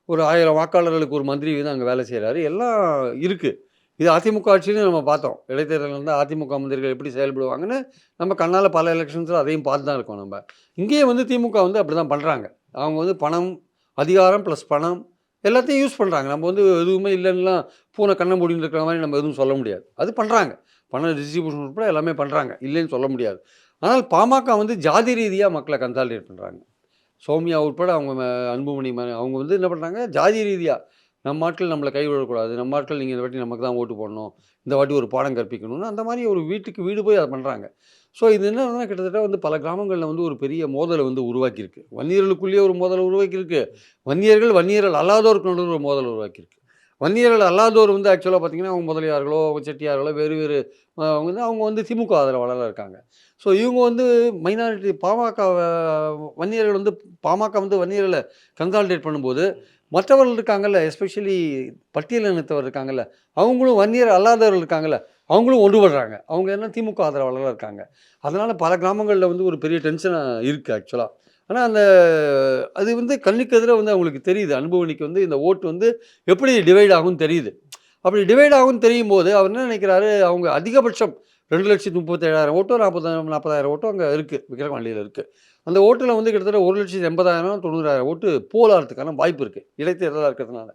ஒரு 1000 வாக்காளர்களுக்கு ஒரு மந்திரி வந்து அங்க வேலை செய்றாரு. எல்லாம் இருக்கு. இது அதிமுக ஆட்சியிலும் நம்ம பார்த்தோம். இடைத்தேர்தல் வந்து அதிமுக மந்திரிகள் எப்படி செயல்படுவாங்கன்னு, நம்ம கண்ணால பல எலெக்ஷன்ஸ்ல அதையும் பார்த்து தான் இருக்கோம் நம்ம. இங்கேயும் வந்து திமுக வந்து அப்படிதான் பண்றாங்க. அவங்க வந்து பணம், அதிகாரம் பிளஸ் பணம் எல்லாத்தையும் யூஸ் பண்றாங்க. நம்ம வந்து எதுவுமே இல்லன்னுலாம் பூனை கண்ண மூடின்னு இருக்கிற மாரி நம்ம எதுவும் சொல்ல முடியாது. அது பண்றாங்க. பண டிஸ்ட்ரிபியூஷன் உட்பட எல்லாமே பண்றாங்க. இல்லைன்னு சொல்ல முடியாது. ஆனால் பாமக வந்து ஜாதி ரீதியா மக்கள கன்சாலிடேட் பண்றாங்க. சௌமியா உட்பட அவங்க அன்புமணி அவங்க வந்து என்ன பண்றாங்க, ஜாதி ரீதியா நம்ம ஆட்கள் நம்மள கைவிடக்கூடாது. நம்ம ஆட்கள் நீங்க இந்த வாட்டி நமக்கு தான் ஓட்டு போடணும். இந்த வாட்டி ஒரு பாடம் கற்பிக்கணும்னு அந்த மாரி ஒரு வீட்டுக்கு வீடு போய் அத பண்றாங்க. ஸோ இது என்னன்னா கிட்டத்தட்ட வந்து பல கிராமங்கள்ல வந்து ஒரு பெரிய மோதல வந்து உருவாக்கியிருக்கு. வன்னியர்களுக்குள்ளேயே ஒரு மோதல உருவாக்கியிருக்கு. வன்னியர்கள், வன்னியர்கள் அல்லாதோருக்கு நடுவுல ஒரு மோதல் உருவாக்கியிருக்கு. வன்னியர்கள் அல்லாதோர் வந்து ஆக்சுவலா பார்த்தீங்கன்னா, அவங்க முதலியார்களோ, செட்டியார்களோ வேறு வேறு அவங்க வந்து திமுக ஆதரவாளரா இருக்காங்க. ஸோ இவங்க வந்து மைனாரிட்டி பாமக வன்னியர்கள் வந்து பாமக வந்து வன்னியர்கள கன்சாலிடேட் பண்ணும்போது, மற்றவர்கள் இருக்காங்கல்ல, எஸ்பெஷலி பட்டியல் இனத்தவர் இருக்காங்கல்ல, அவங்களும் வன்னியர் அல்லாதவர்கள் இருக்காங்கல்ல, அவங்களும் ஒன்றுபடுறாங்க. அவங்க என்ன திமுக ஆதரவாளரா இருக்காங்க. அதனால பல கிராமங்கள்ல வந்து ஒரு பெரிய டென்ஷனா இருக்கு ஆக்சுவலா. ஆனா அது வந்து கண்ணுக்கு எதிரா வந்து அவங்களுக்கு தெரியுது. அன்புமணிக்கு வந்து இந்த ஓட்டு வந்து எப்படி டிவைட் ஆகும்னு தெரியுது. அப்படி டிவைட் ஆகும்னு தெரியும்போது, அவர் என்ன நினைக்கிறாரு, அவங்க அதிகபட்சம் 2,37,000 ஓட்டோ, 40,000 ஓட்டோ அங்க இருக்கு. விக்கிரவாண்டியில இருக்கு. அந்த ஓட்டுல வந்து கிட்டத்தட்ட 1,80,000 90,000 ஓட்டு போல் ஆறதுக்கான வாய்ப்பு இருக்கு. இடைத்தேர்தலா இருக்கிறதுனால.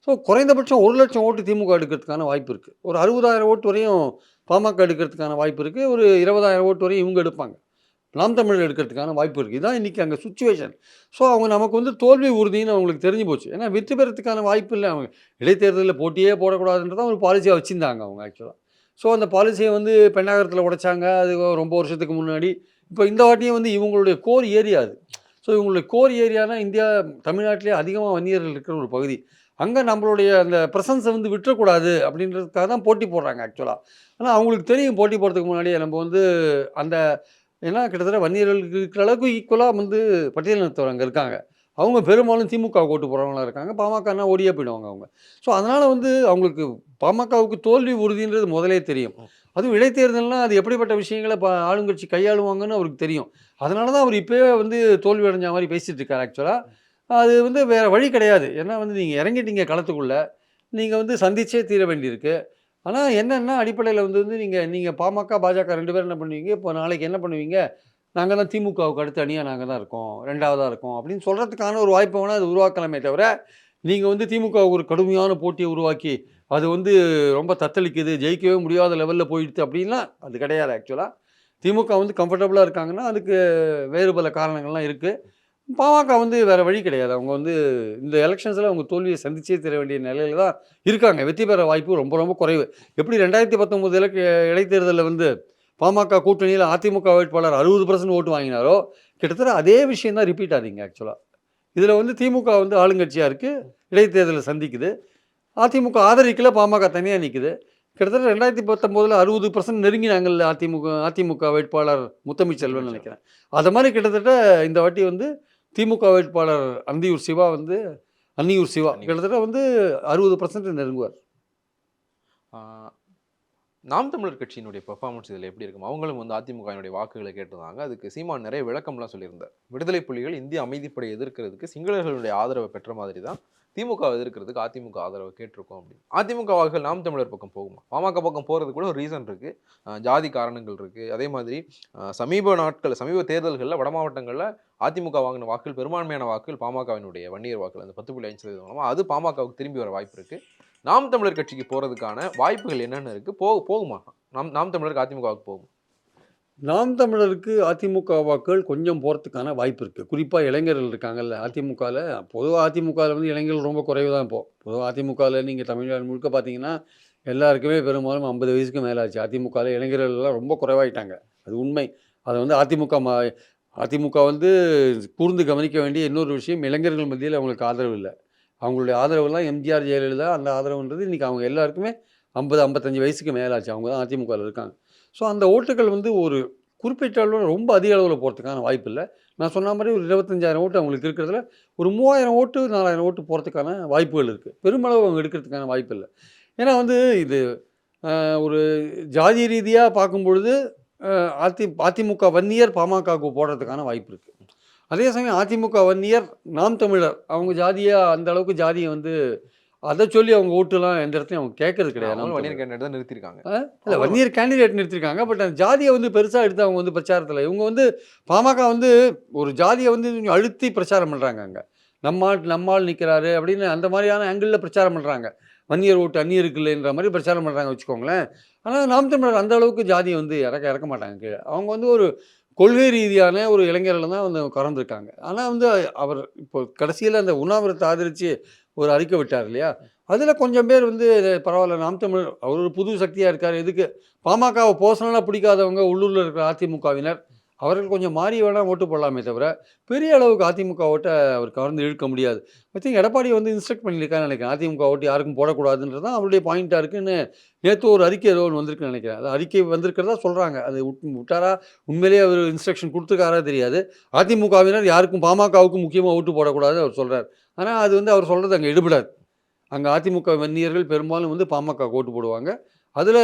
ஸோ குறைந்தபட்சம் 1,00,000 ஓட்டு திமுக எடுக்கிறதுக்கான வாய்ப்பு இருக்கு. ஒரு 60,000 ஓட்டு வரையும் பாமக எடுக்கிறதுக்கான வாய்ப்பு இருக்கு. ஒரு 20,000 ஓட்டு வரையும் இவங்க எடுப்பாங்க. நாம் தமிழர் எடுக்கிறதுக்கான வாய்ப்பு இருக்கு. இதான் இன்னைக்கு அங்க சிச்சுவேஷன். ஸோ அவங்க நமக்கு வந்து தோல்வி உறுதின்னு அவங்களுக்கு தெரிஞ்சு போச்சு. ஏன்னா வெற்றி பெறதுக்கான வாய்ப்பு இல்ல. அவங்க இடைத்தேர்தல்ல போட்டியே போடக்கூடாதுன்றத ஒரு பாலிசியா வச்சிருந்தாங்க அவங்க ஆக்சுவலா. ஸோ அந்த பாலிசிய வந்து பென்னாகரத்தில உடைச்சாங்க. அது ரொம்ப வருஷத்துக்கு முன்னாடி. இப்போ இந்த வாட்டியும் வந்து இவங்களுடைய கோர் ஏரியா அது. ஸோ இவங்களுடைய கோர் ஏரியானா இந்தியா தமிழ்நாட்டிலேயே அதிகமா வன்னியர்கள் இருக்கிற ஒரு பகுதி. அங்க நம்மளுடைய அந்த பிரசன்ஸ வந்து விட்டுறக்கூடாது அப்படின்றதுக்காக தான் போட்டி போடுறாங்க ஆக்சுவலா. ஆனா அவங்களுக்கு தெரியும் போட்டி போடுறதுக்கு முன்னாடியே நம்ம வந்து அந்த ஏன்னா கிட்டத்தட்ட வன்னியர்களுக்கு இருக்கிற அளவுக்கு ஈக்குவலா வந்து பட்டியலினத்தவர் அங்க இருக்காங்க. அவங்க பெரும்பாலும் திமுகவுக்கு ஓட்டு போடுறவங்களா இருக்காங்க. பாமகன்னா ஓடியே போயிடுவாங்க அவங்க. ஸோ அதனால வந்து அவங்களுக்கு பாமகவுக்கு தோல்வி உறுதின்றது முதலே தெரியும். அதுவும் இடைத்தேர்தல்னா அது எப்படிப்பட்ட விஷயங்கள ஆளுங்கட்சி கையாளுவாங்கன்னு அவருக்கு தெரியும். அதனால தான் அவர் இப்பயே வந்து தோல்வி அடைஞ்ச மாரி பேசிட்டு இருக்காரு ஆக்சுவலா. அது வந்து வேற வழி கிடையாது. ஏன்னா வந்து நீங்க இறங்கிட்டீங்க களத்துக்குள்ள. நீங்க வந்து சந்திச்சே தீர வேண்டியிருக்கு. ஆனா என்னன்னா, அடிப்படையில வந்து வந்து நீங்க நீங்க பாமக, பாஜக 2 பேரும் என்ன பண்ணுவீங்க, இப்போ நாளைக்கு என்ன பண்ணுவீங்க, நாங்க தான் திமுகவுக்கு அடுத்த அணியா நாங்க தான் இருக்கோம். 2வதா இருக்கோம் அப்படின்னு சொல்றதுக்கான ஒரு வாய்ப்ப வேணா அது உருவாக்கலாமே தவிர, நீங்க வந்து திமுகவுக்கு ஒரு கடுமையான போட்டிய உருவாக்கி, அது வந்து ரொம்ப தத்தளிக்குது, ஜெயிக்கவே முடியாத லெவல்ல போயிடுத்து அப்படின்லாம் அது கிடையாது ஆக்சுவலா. திமுக வந்து கம்ஃபர்டபுளா இருக்காங்கன்னா, அதுக்கு வேறு பல காரணங்கள்லாம் இருக்கு. பாமக வந்து வேற வழி கிடையாது. அவங்க வந்து இந்த எலக்ஷன்ஸ்ல அவங்க தோல்விய சந்திச்சே தீர வேண்டிய நிலையில தான் இருக்காங்க. வெற்றி பெற வாய்ப்பு ரொம்ப ரொம்ப குறைவு. எப்படி 2019 இடைத்தேர்தல்ல வந்து பாமக கூட்டணியில அதிமுக வேட்பாளர் 60% ஓட்டு வாங்கினாரோ, கிட்டத்தட்ட அதே விஷயம் தான் ரிப்பீட் ஆகுதுங்க ஆக்சுவலா. இதுல வந்து திமுக வந்து ஆளுங்கட்சியா இருக்கு. இடைத்தேர்தல சந்திக்குது. அதிமுக ஆதரிக்கல, பாமக தனியா நிக்குது. கிட்டத்தட்ட 2019ல 60% நெருங்கினாங்கல்ல அதிமுக வேட்பாளர் முத்தமிழ்ச்செல்வன் நெனைக்கிறேன். அத மாரி கிட்டத்தட்ட இந்த வாட்டி வந்து திமுக வேட்பாளர் அன்னியூர் சிவா அந்நியூர். கிட்டத்தட்ட வந்து 60% நெருங்குவார். ஆஹ் நாம் தமிழர் கட்சியினுடைய பெர்ஃபார்மன்ஸ் இதில் எப்படி இருக்கும்? அவங்களும் வந்து அதிமுகவினுடைய வாக்குகளை கேட்டிருந்தாங்க. அதுக்கு சீமான் நிறைய விளக்கம்லாம் சொல்லியிருந்தார். விடுதலை புலிகள் இந்திய அமைதிப்படை எதிர்க்கிறதுக்கு சிங்களர்களுடைய ஆதரவை பெற்ற மாதிரி தான் திமுக எதிர்க்கிறதுக்கு அதிமுக ஆதரவு கேட்டிருக்கோம் அப்படின்னு. அதிமுக வாக்குகள் நாம் தமிழர் பக்கம் போகுமா? பாமக பக்கம் போறதுக்கு கூட ஒரு ரீசன் இருக்கு. ஜாதி காரணங்கள் இருக்கு. அதே மாதிரி சமீப தேர்தல்கள்ல வட மாவட்டங்கள்ல அதிமுக வாங்கின வாக்குகள் பெரும்பான்மையான வாக்குகள் பாமகவினுடைய வன்னியர் வாக்குகள் அந்த 10.5% மூலமா அது பாமகவுக்கு திரும்பி வர வாய்ப்பு இருக்கு. நாம் தமிழர் கட்சிக்கு போறதுக்கான வாய்ப்புகள் என்னென்ன இருக்கு? போகுமா? நாம் நாம் தமிழருக்கு அதிமுகவுக்கு போகுமா? நாம் தமிழருக்கு அதிமுக வாக்குகள் கொஞ்சம் போகிறதுக்கான வாய்ப்பு இருக்குது. குறிப்பாக இளைஞர்கள் இருக்காங்கல்ல அதிமுகவில். பொதுவாக அதிமுகவில் வந்து இளைஞர்கள் ரொம்ப குறைவு தான் இப்போது. பொதுவாக அதிமுகவில் நீங்கள் தமிழ்நாடு முழுக்க பார்த்தீங்கன்னா எல்லாருக்குமே பெரும்பாலும் 50 வயசுக்கு மேலே ஆச்சு. அதிமுகவில் இளைஞர்கள் எல்லாம் ரொம்ப குறைவாயிட்டாங்க. அது உண்மை. அதை வந்து அதிமுக வந்து கூர்ந்து கவனிக்க வேண்டிய இன்னொரு விஷயம், இளைஞர்கள் மத்தியில் அவங்களுக்கு ஆதரவு இல்லை. அவங்களுடைய ஆதரவுலாம் எம்ஜிஆர், ஜெயலலிதா அந்த ஆதரவுன்றது இன்றைக்கி அவங்க எல்லாருக்குமே 50, 55 வயசுக்கு மேலே ஆச்சு. அவங்க தான் அதிமுகவில் இருக்காங்க. ஸோ அந்த ஓட்டுகள் வந்து ஒரு குறிப்பிட்ட அளவில் ரொம்ப அதிக அளவில் போகிறதுக்கான வாய்ப்பு இல்லை. நான் சொன்ன மாதிரி ஒரு 25,000 ஓட்டு அவங்களுக்கு இருக்கிறதுல ஒரு 3,000 ஓட்டு 4,000 ஓட்டு போகிறதுக்கான வாய்ப்புகள் இருக்குது. பெருமளவு அவங்க எடுக்கிறதுக்கான வாய்ப்பு இல்லை. ஏன்னா வந்து இது ஒரு ஜாதி ரீதியாக பார்க்கும்பொழுது அதிமுக வன்னியர் பாமகவுக்கு போடுறதுக்கான வாய்ப்பு இருக்குது. அதே சமயம் அதிமுக வன்னியர் நாம் தமிழர் அவங்க ஜாதியாக அந்த அளவுக்கு ஜாதியை வந்து அதை சொல்லி அவங்க ஓட்டுலாம் எந்த இடத்துலையும் அவங்க கேட்கறது கிடையாது. அவங்களும் வன்னியர் கேண்டிடேட் தான் நிறுத்தியிருக்காங்க. இல்லை வன்னியர் கேண்டிடேட் நிறுத்திருக்காங்க. பட் அந்த ஜாதியை வந்து பெருசாக எடுத்து அவங்க வந்து பிரச்சாரத்தில் இவங்க வந்து பாமக வந்து ஒரு ஜாதியை வந்து கொஞ்சம் அழுத்தி பிரச்சாரம் பண்ணுறாங்க. அங்கே நம்மால் நிற்கிறாரு அப்படின்னு அந்த மாதிரியான ஆங்கிளில் பிரச்சாரம் பண்ணுறாங்க. வன்னியர் ஓட்டு அந்நியருக்கு இல்லைன்ற மாதிரி பிரச்சாரம் பண்ணுறாங்க வச்சுக்கோங்களேன். ஆனால் நாம் தமிழர் அந்த அளவுக்கு ஜாதியை வந்து இறக்க மாட்டாங்க கீழே. அவங்க வந்து ஒரு கொள்கை ரீதியான ஒரு இளைஞர்கள் தான் வந்து கறந்துருக்காங்க. ஆனால் வந்து அவர் இப்போ கடைசியில் அந்த உண்ணாவிரத்தை ஆதரித்து ஒரு அறிக்கை விட்டார் இல்லையா? அதில் கொஞ்சம் பேர் வந்து பரவாயில்ல நாம் தமிழர் அவர் ஒரு புது சக்தியாக இருக்கார். எதுக்கு பாமகவை பர்சனலாக பிடிக்காதவங்க உள்ளூரில் இருக்கிற அதிமுகவினர் அவர்கள் கொஞ்சம் மாறி வேணால் ஓட்டு போடலாமே தவிர பெரிய அளவுக்கு அதிமுக ஓட்டை அவர் கவர்ந்து இழுக்க முடியாது. ஐ திங்க் எடப்பாடி வந்து இன்ஸ்ட்ரக்ட் பண்ணியிருக்கான்னு நினைக்கிறேன். அதிமுக ஓட்டு யாருக்கும் போடக்கூடாதுன்றது தான் அவருடைய பாயிண்ட்டாக இருக்குன்னு நேற்று ஒரு அறிக்கை ஏதோ ஒன்று வந்திருக்குன்னு நினைக்கிறேன். அது அறிக்கை வந்திருக்கிறதா சொல்கிறாங்க. அது விட்டாரா உண்மையிலேயே அவர் இன்ஸ்ட்ரக்ஷன் கொடுத்துருக்காரா தெரியாது. அதிமுகவினர் யாருக்கும் பாமகவுக்கும் முக்கியமாக ஓட்டு போடக்கூடாது அவர் சொல்கிறார். ஆனால் அது வந்து அவர் சொல்கிறது அங்கே எடுபடாது. அங்கே அதிமுக வன்னியர்கள் பெரும்பாலும் வந்து பாமக ஓட்டு போடுவாங்க. அதில்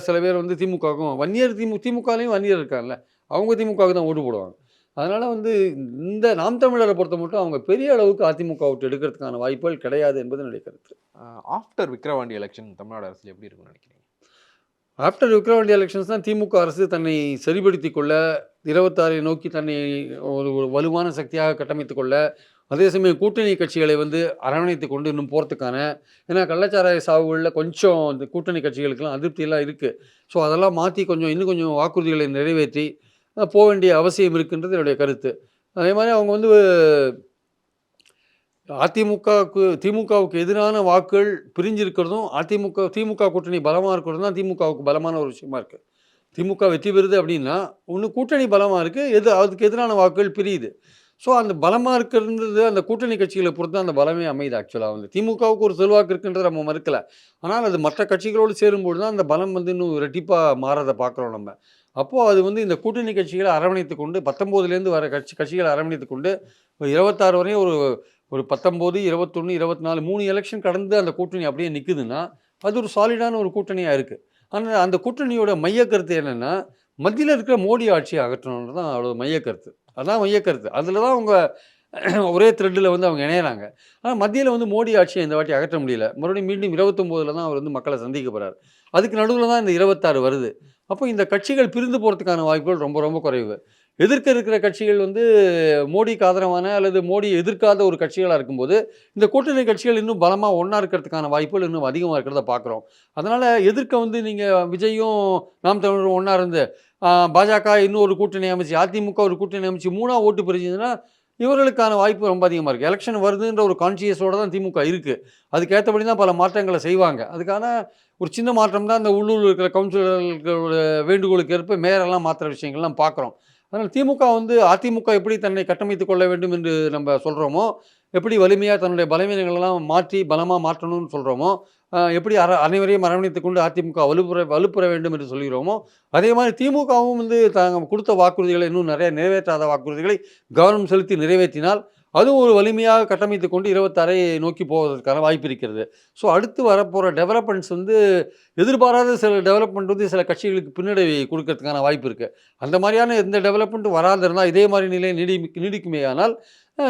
சில பேர் வந்து திமுகவுக்கும் வன்னியர் திமுகலையும் வன்னியர் இருக்காங்கல்ல அவங்க திமுகவுக்கு தான் ஓட்டு போடுவாங்க. அதனால் வந்து இந்த நாம் தமிழரை பொறுத்த மட்டும் அவங்க பெரிய அளவுக்கு அதிமுக ஓட்டு எடுக்கிறதுக்கான வாய்ப்புகள் கிடையாது என்பது என்னுடைய கருத்து. ஆஃப்டர் விக்கிரவாண்டி எலெக்ஷன் தமிழ்நாடு அரசியல் எப்படி இருக்கும்னு நினைக்கிறீங்க? ஆஃப்டர் விக்கிரவாண்டி எலெக்ஷன்ஸ் தான் திமுக அரசு தன்னை சரிப்படுத்தி கொள்ள 26 நோக்கி தன்னை ஒரு வலுவான சக்தியாக கட்டமைத்து கொள்ள, அதே சமயம் கூட்டணி கட்சிகளை வந்து அரவணைத்து கொண்டு இன்னும் போகிறதுக்கான ஏன்னா கள்ளச்சாராய சாவுகளில் கொஞ்சம் இந்த கூட்டணி கட்சிகளுக்கெல்லாம் அதிருப்தியெல்லாம் இருக்குது. ஸோ அதெல்லாம் மாற்றி இன்னும் கொஞ்சம் வாக்குறுதிகளை நிறைவேற்றி போக வேண்டிய அவசியம் இருக்குன்றது என்னுடைய கருத்து. அதே மாதிரி அவங்க வந்து திமுகவுக்கு எதிரான வாக்குகள் பிரிஞ்சிருக்கிறதும் திமுக கூட்டணி பலமாக இருக்கிறதும் தான் திமுகவுக்கு பலமான ஒரு விஷயமா இருக்குது. திமுக வெற்றி பெறுது அப்படின்னா ஒன்று கூட்டணி பலமாக இருக்குது, அதுக்கு எதிரான வாக்குகள் பிரியுது. ஸோ அந்த பலமாக இருக்கிறது அந்த கூட்டணி கட்சிகளை பொறுத்து அந்த பலமே அமையுது. ஆக்சுவலாக வந்து திமுகவுக்கு ஒரு செல்வாக்கு இருக்குன்றதை நம்ம மறுக்கலை. ஆனால் அது மற்ற கட்சிகளோடு சேரும்போது தான் அந்த பலம் வந்து இன்னும் ரெட்டிப்பாக மாறதை பார்க்குறோம் நம்ம. அப்போது அது வந்து இந்த கூட்டணி கட்சிகளை அரவணைத்து கொண்டு 19லேருந்து வர கட்சிகளை அரவணைத்து கொண்டு 26 வரையும் ஒரு 19, 21, 24 3 எலெக்ஷன் கடந்து அந்த கூட்டணி அப்படியே நிற்குதுன்னா அது ஒரு சாலிடான ஒரு கூட்டணியாக இருக்குது. ஆனால் அந்த கூட்டணியோட மையக்கருத்து என்னென்னா மத்தியில் இருக்கிற மோடி ஆட்சியை அகற்றணுன்றது தான் அவரோட மையக்கருத்து. அதான் மையக்கருத்து. அதில் தான் அவங்க ஒரே த்ரெட்டில் வந்து அவங்க இணையிறாங்க. ஆனால் மத்தியில் வந்து மோடி ஆட்சியை இந்த வாட்டி அகற்ற முடியல. மறுபடியும் மீண்டும் 29ல் தான் அவர் வந்து மக்களை சந்திக்க போகிறார். அதுக்கு நடுவில் தான் இந்த 26 வருது. அப்போ இந்த கட்சிகள் பிரிந்து போகிறதுக்கான வாய்ப்புகள் ரொம்ப ரொம்ப குறைவு. எதிர்க்க இருக்கிற கட்சிகள் வந்து மோடிக்கு ஆதரவான அல்லது மோடி எதிர்க்காத ஒரு கட்சிகளாக இருக்கும்போது இந்த கூட்டணி கட்சிகள் இன்னும் பலமாக ஒன்றா இருக்கிறதுக்கான வாய்ப்புகள் இன்னும் அதிகமாக இருக்கிறத பார்க்குறோம். அதனால் எதிர்க்க வந்து நீங்கள் விஜயும் நாம் தமிழரும் ஒன்றா இருந்து பாஜக இன்னும் ஒரு கூட்டணி அமைச்சு அதிமுக ஒரு கூட்டணி அமைச்சு 3ஆ ஓட்டு பிரிஞ்சுதுன்னா இவர்களுக்கான வாய்ப்பு ரொம்ப அதிகமாக இருக்குது. எலெக்ஷன் வருதுன்ற ஒரு கான்ஷியஸோடு தான் திமுக இருக்குது. அதுக்கேற்றபடி தான் பல மாற்றங்களை செய்வாங்க. அதுக்கான ஒரு சின்ன மாற்றம் தான் இந்த உள்ளூரில் இருக்கிற கவுன்சிலர்களோட வேண்டுகோளுக்கு ஏற்ப மேயரெல்லாம் மாற்றுற விஷயங்கள்லாம் பார்க்குறோம். அதனால் திமுக வந்து அதிமுக எப்படி தன்னை கட்டமைத்து கொள்ள வேண்டும் என்று நம்ம சொல்கிறோமோ, எப்படி வலிமையாக தன்னுடைய பலவீனங்களெல்லாம் மாற்றி பலமாக மாற்றணும்னு சொல்கிறோமோ, எப்படி அனைவரையும் அரவணைத்து கொண்டு அதிமுக வலுப்புற வேண்டும் என்று சொல்கிறோமோ, அதே மாதிரி திமுகவும் வந்து தாங்க கொடுத்த வாக்குறுதிகளை இன்னும் நிறைய நிறைவேற்றாத வாக்குறுதிகளை கவனம் செலுத்தி நிறைவேற்றினால் அதுவும் ஒரு வலிமையாக கட்டமைத்து கொண்டு 26ஐ நோக்கி போவதற்கான வாய்ப்பு இருக்கிறது. ஸோ அடுத்து வரப்போற டெவலப்மெண்ட்ஸ் வந்து எதிர்பாராத சில டெவலப்மெண்ட் வந்து சில கட்சிகளுக்கு பின்னடைவை குடுக்கறதுக்கான வாய்ப்பு இருக்கு. அந்த மாரியான எந்த டெவலப்மெண்ட்டும் வராது இருந்தா, இதே மாரி நிலை நீடிக்குமேயானால்,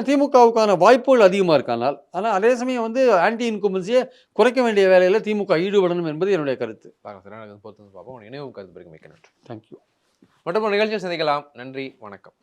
திமுகவுக்கான வாய்ப்புகள் அதிகமா இருக்கு ஆனா அதே சமயம் வந்து ஆன்டி இன்கும்பன்சிய குறைக்க வேண்டிய வேலையில திமுக ஈடுபடணும் என்பது என்னுடைய கருத்து. சரியான பொறுத்து பார்ப்போம். உங்க நினைவு கருத்து பிறகு மிக்க நன்றி. Thank you. மற்றும் ஒரு நிகழ்ச்சியில் சந்திக்கலாம். நன்றி, வணக்கம்.